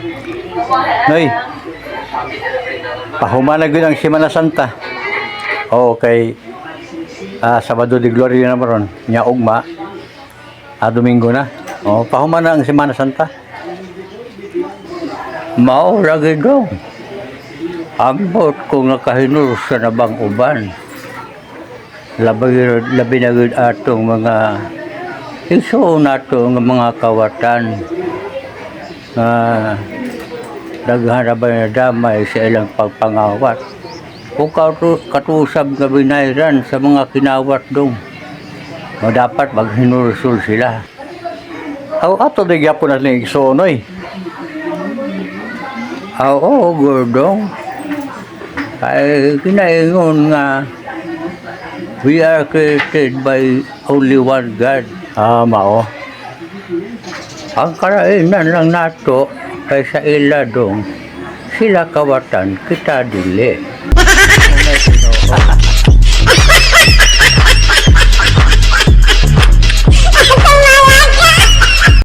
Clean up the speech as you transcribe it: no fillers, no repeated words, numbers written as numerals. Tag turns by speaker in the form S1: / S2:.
S1: Noy, pahuman na gud ang Semana Santa. Okay. Sabado de Gloria na maron. Nya ugma. Domingo na. Pahuman na ang Semana Santa. Mao ra gid daw. Ambot kung nakahinur sa nabang uban. Labi na gud atong mga iso nato nga mga kawatan. Daghan na ba na damay sa ilang pagpangawat. Kung katusab nga binayran sa mga kinawat dong, dapat maghinursul sila. Ato na gyapon na ning isonoy. Oo, gurdong. Ay kinaingon nga we are created by only one God. Mao. Ang karainan lang nato kay sa ila dong, sila kawatan, kita dili.